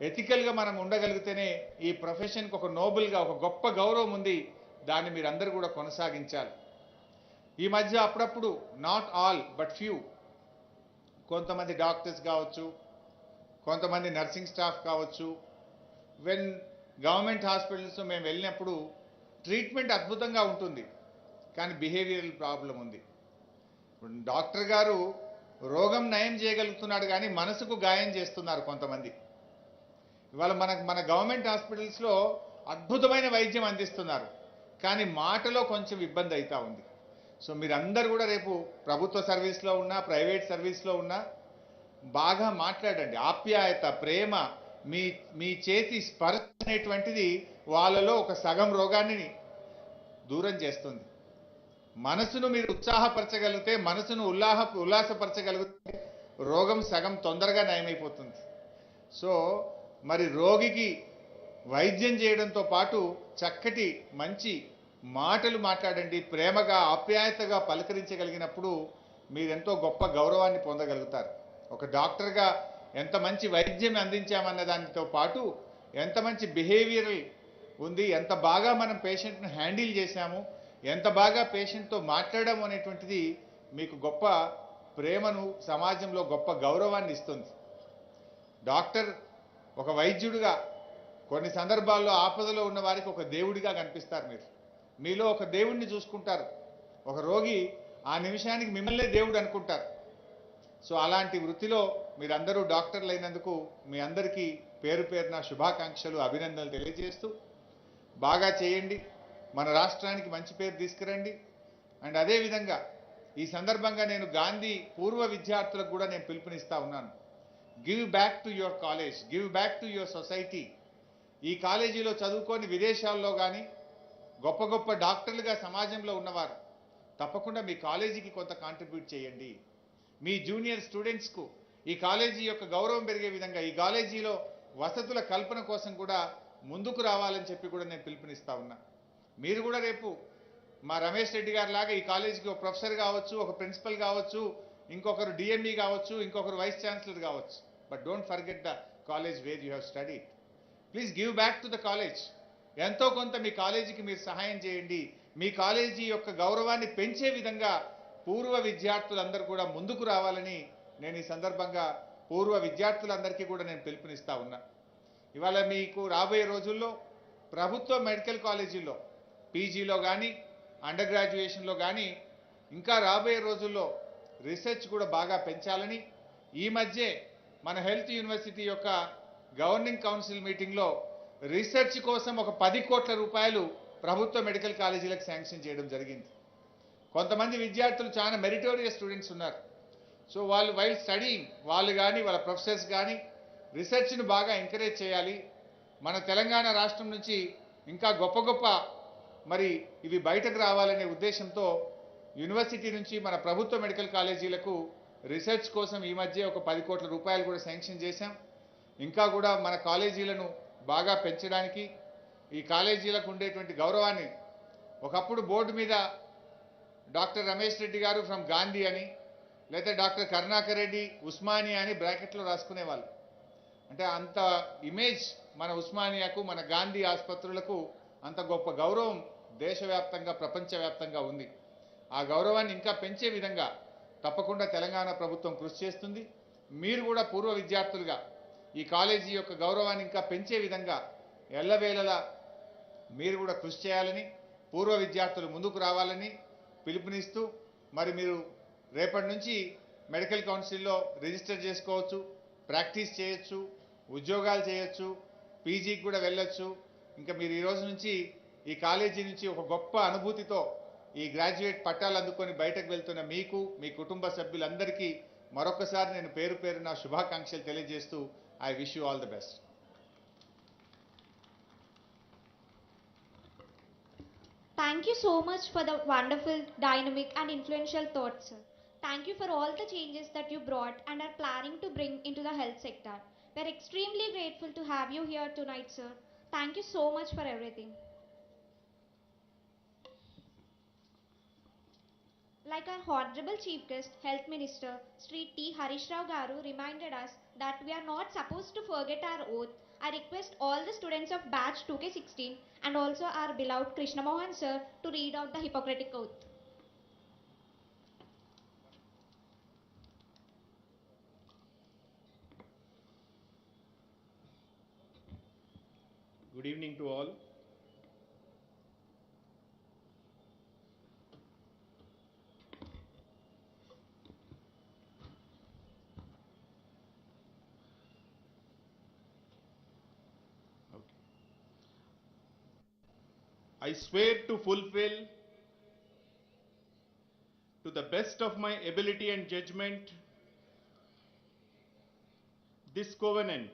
ఎథికల్గా మనం ఉండగలిగితేనే ఈ ప్రొఫెషన్కి ఒక నోబెల్గా, ఒక గొప్ప గౌరవం ఉంది. దాన్ని మీరందరూ కూడా కొనసాగించాలి. ఈ మధ్య అప్పుడప్పుడు, నాట్ ఆల్ బట్ ఫ్యూ, కొంతమంది డాక్టర్స్ కావచ్చు, కొంతమంది నర్సింగ్ స్టాఫ్ కావచ్చు, వెన్ గవర్నమెంట్ హాస్పిటల్స్ మేము వెళ్ళినప్పుడు ట్రీట్మెంట్ అద్భుతంగా ఉంటుంది, కానీ బిహేవియరల్ ప్రాబ్లం ఉంది. ఇప్పుడు డాక్టర్ గారు రోగం నయం చేయగలుగుతున్నాడు కానీ మనసుకు గాయం చేస్తున్నారు కొంతమంది. ఇవాళ మన గవర్నమెంట్ హాస్పిటల్స్లో అద్భుతమైన వైద్యం అందిస్తున్నారు, కానీ మాటలో కొంచెం ఇబ్బంది అవుతా ఉంది. సో మీరందరూ కూడా రేపు ప్రభుత్వ సర్వీస్లో ఉన్నా ప్రైవేట్ సర్వీస్లో ఉన్నా బాగా మాట్లాడండి. ఆప్యాయత, ప్రేమ, మీ మీ చేతి స్పర్శ అనేటువంటిది వాళ్ళలో ఒక సగం రోగాన్ని దూరం చేస్తుంది. మనసును మీరు ఉత్సాహపరచగలిగితే, మనసును ఉల్లాసపరచగలిగితే రోగం సగం తొందరగా నయమైపోతుంది. సో మరి రోగికి వైద్యం చేయడంతో పాటు చక్కటి మంచి మాటలు మాట్లాడండి. ప్రేమగా ఆప్యాయతగా పలకరించగలిగినప్పుడు మీరెంతో గొప్ప గౌరవాన్ని పొందగలుగుతారు. ఒక డాక్టర్గా ఎంత మంచి వైద్యం అందించామన్న దానితో పాటు ఎంత మంచి బిహేవియరల్ ఉంది, ఎంత బాగా మనం పేషెంట్ను హ్యాండిల్ చేశాము, ఎంత బాగా పేషెంట్తో మాట్లాడము అనేటువంటిది మీకు గొప్ప ప్రేమను, సమాజంలో గొప్ప గౌరవాన్ని ఇస్తుంది. డాక్టర్ ఒక వైద్యుడిగా కొన్ని సందర్భాల్లో ఆపదలో ఉన్న వారికి ఒక దేవుడిగా కనిపిస్తారు. మీలో ఒక దేవుడిని చూసుకుంటారు. ఒక రోగి ఆ నిమిషానికి మిమ్మల్నే దేవుడు అనుకుంటారు. సో అలాంటి వృత్తిలో మీరందరూ డాక్టర్లు అయినందుకు మీ అందరికీ పేరు పేరున శుభాకాంక్షలు, అభినందనలు తెలియజేస్తూ బాగా చేయండి, మన రాష్ట్రానికి మంచి పేరు తీసుకురండి. అండ్ అదేవిధంగా ఈ సందర్భంగా నేను గాంధీ పూర్వ విద్యార్థులకు కూడా నేను పిలుపునిస్తా ఉన్నాను. Give back to your college, give back to your society. ఈ కాలేజీలో చదువుకొని విదేశాల్లో కానీ గొప్ప గొప్ప డాక్టర్లుగా సమాజంలో ఉన్నవారు తప్పకుండా మీ కాలేజీకి కొంత కాంట్రిబ్యూట్ చేయండి. మీ జూనియర్ స్టూడెంట్స్కు ఈ కాలేజీ యొక్క గౌరవం పెరిగే విధంగా ఈ కాలేజీలో వసతుల కల్పన కోసం కూడా ముందుకు రావాలని చెప్పి కూడా నేను పిలుపునిస్తా ఉన్నా. మీరు కూడా రేపు మా రమేష్ రెడ్డి గారి లాగా ఈ కాలేజీకి ఒక ప్రొఫెసర్ కావచ్చు, ఒక ప్రిన్సిపల్ కావచ్చు, ఇంకొకరు డిఎంఈ కావచ్చు, ఇంకొకరు వైస్ ఛాన్సలర్ కావచ్చు. But don't forget the college where you have studied. Please give back to the college. ఎంతో కొంత మీ కాలేజీకి మీరు సహాయం చేయండి. మీ కాలేజీ యొక్క గౌరవాన్ని పెంచే విధంగా పూర్వ విద్యార్థులందరూ కూడా ముందుకు రావాలని నేను ఈ సందర్భంగా పూర్వ విద్యార్థులందరికీ కూడా నేను పిలుపునిస్తా ఉన్నా. ఇవాళ మీకు రాబోయే రోజుల్లో ప్రభుత్వ మెడికల్ కాలేజీల్లో పీజీలో కానీ అండర్ గ్రాడ్యుయేషన్లో కానీ ఇంకా రాబోయే రోజుల్లో రీసెర్చ్ కూడా బాగా పెంచాలని ఈ మధ్య మన హెల్త్ యూనివర్సిటీ యొక్క గవర్నింగ్ కౌన్సిల్ మీటింగ్లో రీసెర్చ్ కోసం ఒక 10 కోట్ల రూపాయలు ప్రభుత్వ మెడికల్ కాలేజీలకు శాంక్షన్ చేయడం జరిగింది. కొంతమంది విద్యార్థులు చాలా మెరిటోరియస్ స్టూడెంట్స్ ఉన్నారు. సో వాళ్ళు వైల్ స్టడీయింగ్ వాళ్ళు కానీ వాళ్ళ ప్రొఫెసర్స్ కానీ రీసెర్చ్ను బాగా ఎంకరేజ్ చేయాలి. మన తెలంగాణ రాష్ట్రం నుంచి ఇంకా గొప్ప గొప్ప మరి ఇవి బయటకు రావాలనే ఉద్దేశంతో యూనివర్సిటీ నుంచి మన ప్రభుత్వ మెడికల్ కాలేజీలకు రీసెర్చ్ కోసం ఈ మధ్య ఒక 10 కోట్ల రూపాయలు కూడా శాంక్షన్ చేశాం. ఇంకా కూడా మన కాలేజీలను బాగా పెంచడానికి ఈ కాలేజీలకు ఉండేటువంటి గౌరవాన్ని ఒకప్పుడు బోర్డు మీద డాక్టర్ రమేష్ రెడ్డి గారు ఫ్రమ్ గాంధీ అని లేదా డాక్టర్ కరుణాకర్ రెడ్డి ఉస్మానియా అని బ్రాకెట్లో రాసుకునేవాళ్ళు. అంటే అంత ఇమేజ్ మన ఉస్మానియాకు, మన గాంధీ ఆసుపత్రులకు అంత గొప్ప గౌరవం దేశవ్యాప్తంగా ప్రపంచవ్యాప్తంగా ఉంది. ఆ గౌరవాన్ని ఇంకా పెంచే విధంగా తప్పకుండా తెలంగాణ ప్రభుత్వం కృషి చేస్తుంది. మీరు కూడా పూర్వ విద్యార్థులుగా ఈ కాలేజీ యొక్క గౌరవాన్ని ఇంకా పెంచే విధంగా ఎల్లవేళలా మీరు కూడా కృషి చేయాలని, పూర్వ విద్యార్థులు ముందుకు రావాలని పిలుపునిస్తూ మరి మీరు రేపటి నుంచి మెడికల్ కౌన్సిల్లో రిజిస్టర్ చేసుకోవచ్చు, ప్రాక్టీస్ చేయొచ్చు, ఉద్యోగాలు చేయొచ్చు, పీజీకి కూడా వెళ్ళొచ్చు. ఇంకా మీరు ఈ రోజు నుంచి ఈ కాలేజీ నుంచి ఒక గొప్ప అనుభూతితో ఈ గ్రాడ్యుయేట్ పట్టాలు అందుకొని బయటకు వెళ్తున్న మీకు, మీ కుటుంబ సభ్యులందరికీ మరొకసారి నేను పేరు పేరున శుభాకాంక్షలు తెలియజేస్తూ I wish you all the best. Thank you so much for the wonderful, dynamic, and influential thoughts, sir. Thank you for all the changes that you brought and are planning to bring into the health sector. We're extremely grateful to have you here tonight, sir. Thank you so much for everything. Like our Honorable Chief Guest, Health Minister, Sri T. Harish Rao Garu reminded us that we are not supposed to forget our oath. I request all the students of batch 2K16 and also our beloved Krishna Mohan sir to read out the Hippocratic Oath. Good evening to all. I swear to fulfill, to the best of my ability and judgment, this covenant.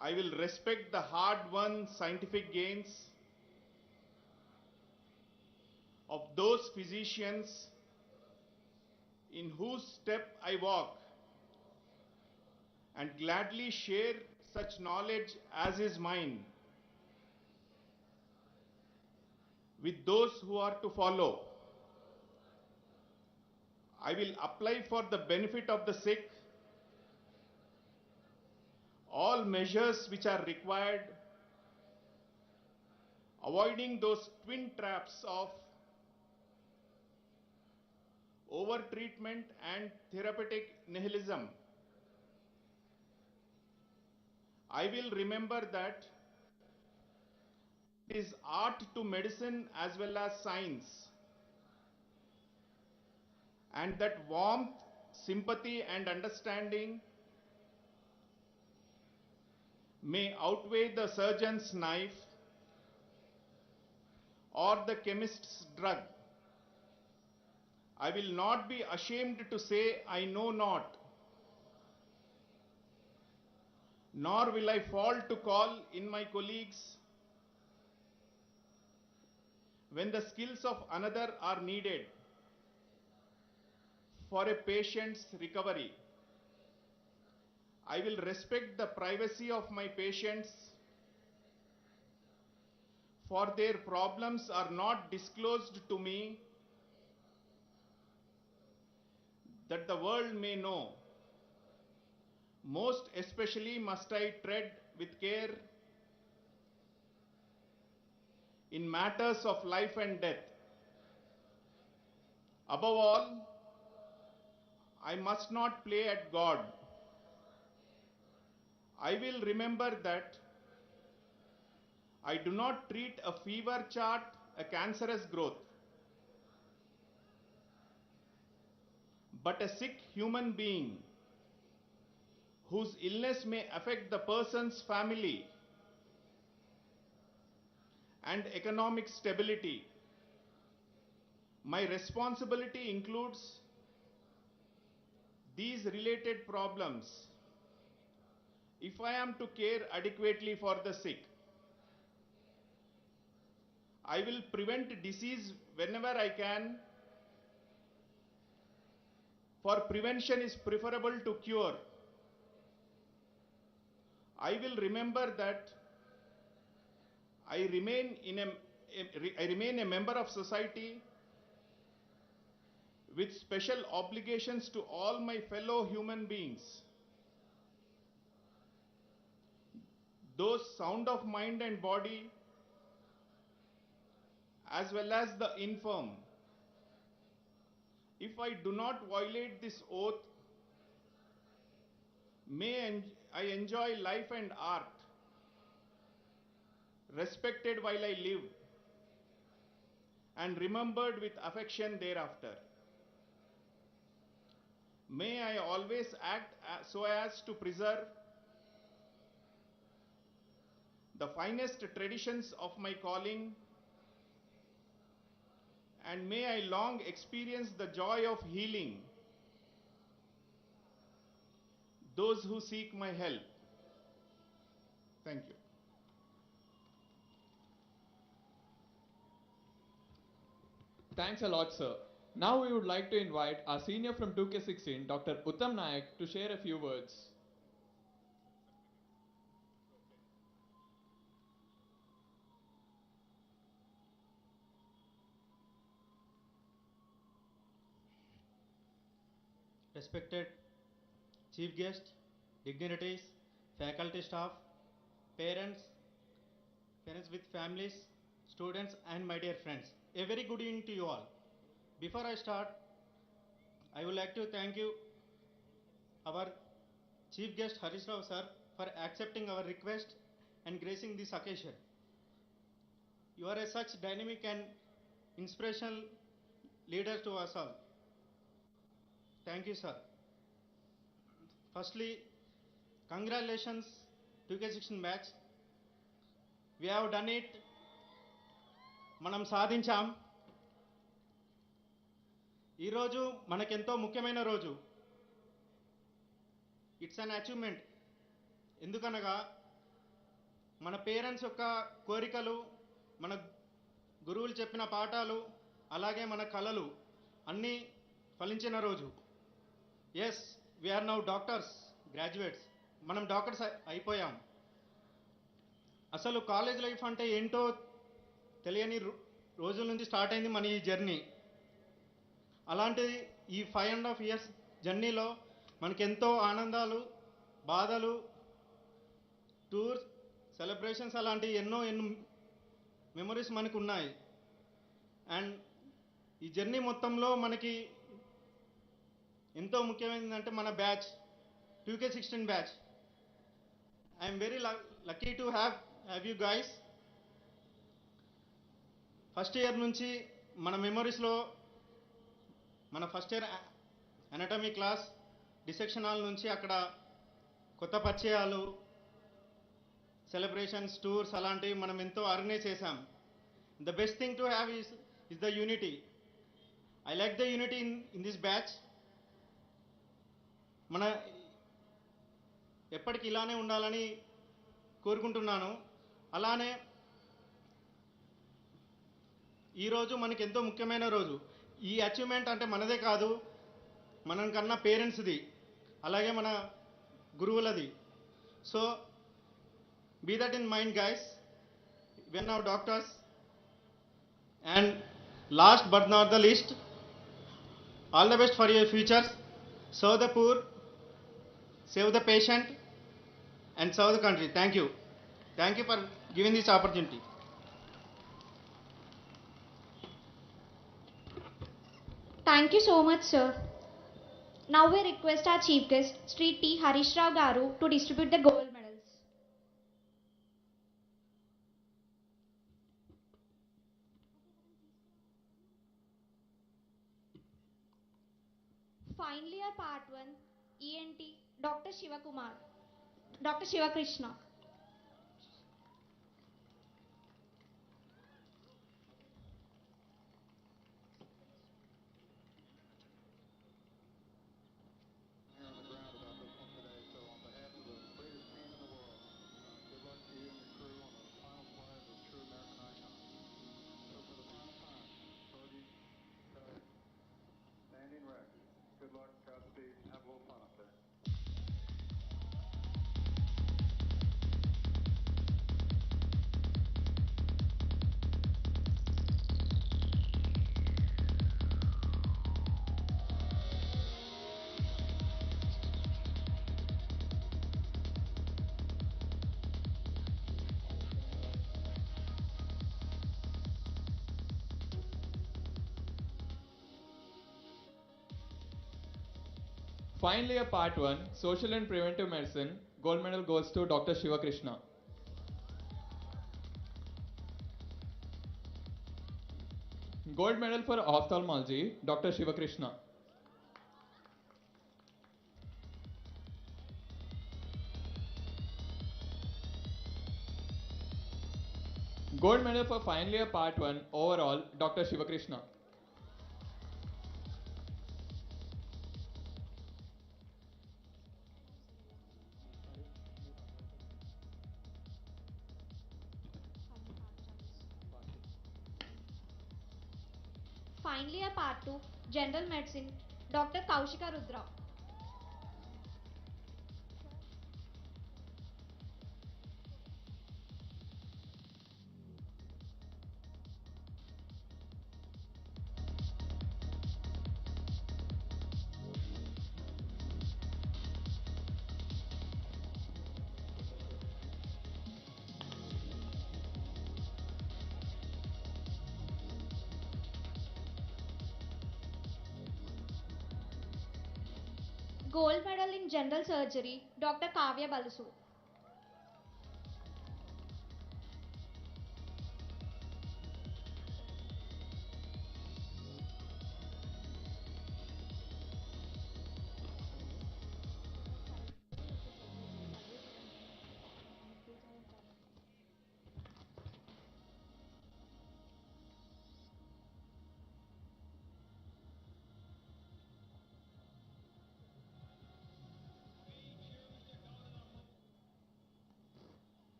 I will respect the hard-won scientific gains of those physicians in whose step I walk, and gladly share such knowledge as is mine with those who are to follow. I will apply for the benefit of the sick all measures which are required, avoiding those twin traps of overtreatment and therapeutic nihilism. I will remember that it is art to medicine as well as science, and that warmth, sympathy, and understanding may outweigh the surgeon's knife or the chemist's drug. I will not be ashamed to say I know not, nor will I fall to call in my colleagues when the skills of another are needed for a patient's recovery. I will respect the privacy of my patients, for their problems are not disclosed to me that the world may know. Most especially must I tread with care in matters of life and death. Above all, I must not play at God. I will remember that I do not treat a fever chart a cancerous growth, but a sick human being whose illness may affect the person's family and economic stability. My responsibility includes these related problems. If I am to care adequately for the sick, I will prevent disease whenever I can, for prevention is preferable to cure. I will remember that I remain a member of society with special obligations to all my fellow human beings, those sound of mind and body, as well as the infirm. If I do not violate this oath, I enjoy life and art, respected while I live, and remembered with affection thereafter. May I always act so as to preserve the finest traditions of my calling, and may I long experience the joy of healing those who seek my help. Thank you. Thanks a lot, sir. Now we would like to invite our senior from 2K16, Dr. Uttam Nayak, to share a few words. Respected chief guest, dignitaries, faculty staff, parents, parents with families, students, and my dear friends. A very good evening to you all. Before I start, I would like to thank you, our chief guest Harish Rao sir, for accepting our request and gracing this occasion. You are a such dynamic and inspirational leader to us all. Thank you, sir. Firstly, congratulations 2K16 batch. We have done it మనం సాధించాం. ఈరోజు మనకెంతో ముఖ్యమైన రోజు. It's an achievement. ఎందుకనగా మన parents యొక్క కోరికలు, మన గురువులు చెప్పిన పాఠాలు, అలాగే మన కళలు అన్నీ ఫలించిన రోజు. Yes, we are now doctors, graduates. మనం డాక్టర్స్ అయిపోయాం. అసలు కాలేజ్ లైఫ్ అంటే ఏంటో తెలియని రోజుల నుంచి స్టార్ట్ అయింది మన ఈ జర్నీ. అలాంటిది ఈ 5.5 years జర్నీలో మనకెంతో ఆనందాలు, బాధలు, టూర్స్, సెలబ్రేషన్స్ అలాంటి ఎన్నో మెమరీస్ మనకు ఉన్నాయి. అండ్ ఈ జర్నీ మొత్తంలో మనకి ఎంతో ముఖ్యమైనదంటే మన batch, 2K16 batch. I'm very lucky to have you guys. First year నుంచి మన మెమరీస్లో మన first year anatomy class, dissection hall నుంచి అక్కడ కొత్త పరిచయాలు, సెలబ్రేషన్స్, టూర్స్ అలాంటివి మనం ఎంతో ఆర్గనైజ్ చేశాం. The best thing to have is the unity. I like the unity in this batch. మన ఎప్పటికి ఇలానే ఉండాలని కోరుకుంటున్నాను. అలానే ఈరోజు మనకి ఎంతో ముఖ్యమైన రోజు. ఈ అచీవ్మెంట్ అంటే మనదే కాదు, మనం కన్నా పేరెంట్స్ది, అలాగే మన గురువులది. So be that in mind guys, when our doctors. And last but not the least, all the best for your futures. Serve the poor, save the patient and serve the country. Thank you. Thank you for giving this opportunity. Thank you so much, sir. Now we request our chief guest, Sri T. Harish Rao Garu, to distribute the gold medals. Final year part 1, ENT, Dr. Shivakumar, Dr. Shivakrishna. Here on the ground about this one today. So on behalf of the greatest team in the world, good luck to you and your crew on the final flight of this true American icon. So for the final time, Shorty, Cut, standing record. Good luck, Godspeed, have a little fun up there. Finally, a part 1, Social and Preventive Medicine, gold medal goes to Dr. Shivakrishna. Gold medal for ophthalmology, Dr. Shivakrishna. Gold medal for final year part 1, overall, Dr. Shivakrishna. Final year part 2, General Medicine, Dr. Kaushika Rudra. Gold medal in General Surgery, Dr. Kavya Balasu.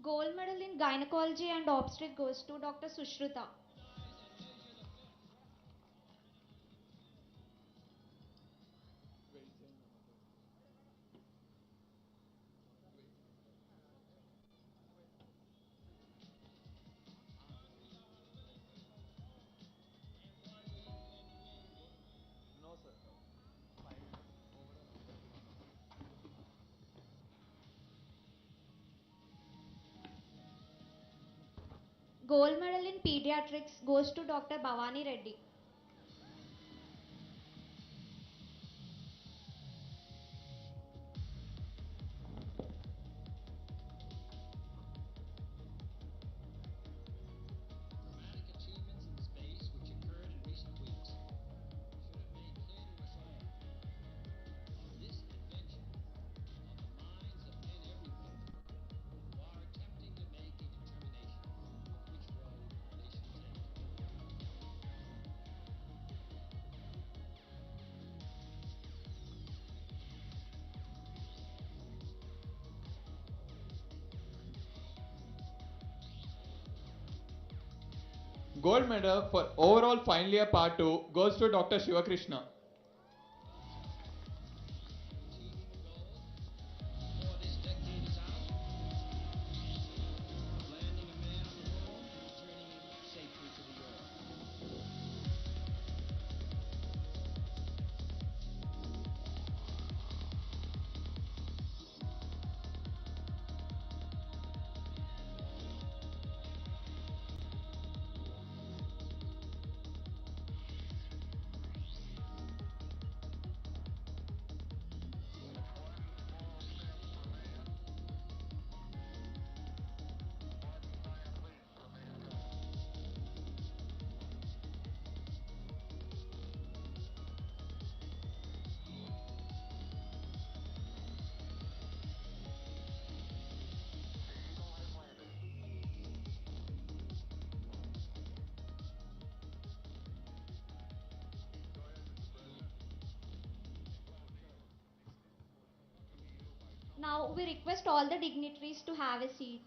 Gold medal in gynecology and obstetric goes to Dr. Sushruta. Wait, చేయను మొత్తం. Wait. No, sir. Fine. Overall అందరికీ ఉన్నాం. Gold medal in pediatrics goes to Dr. Bhavani Reddy. Dramatic achievements in space which occurred in recent weeks should have made clear to us all this adventure of the minds of men everywhere who are attempting to make a determination of which road they should take. Gold medal for overall final year part 2 goes to Dr. Shivakrishna. Achieving the goal before this decade is out of landing a man on the moon and returning him safely to the earth. Now we request all the dignitaries to have a seat.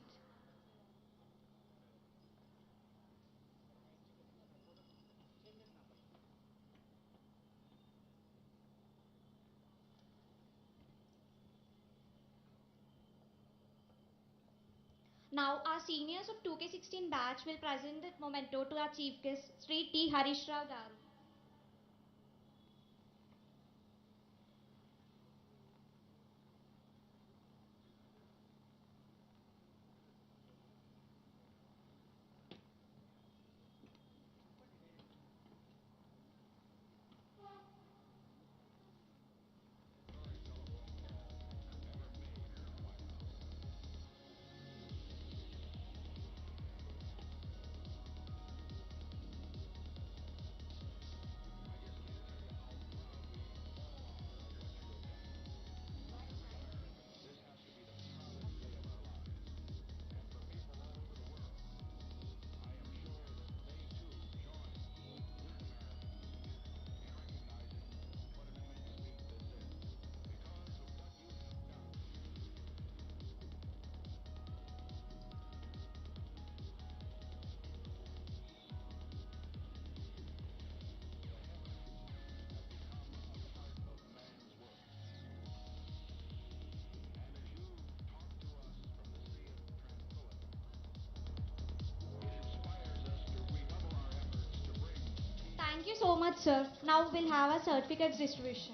Now our seniors of 2K16 batch will present the memento to our chief guest, Sri T. Harish Rao Garu. Thank you so much, sir. Now we'll have a certificates distribution.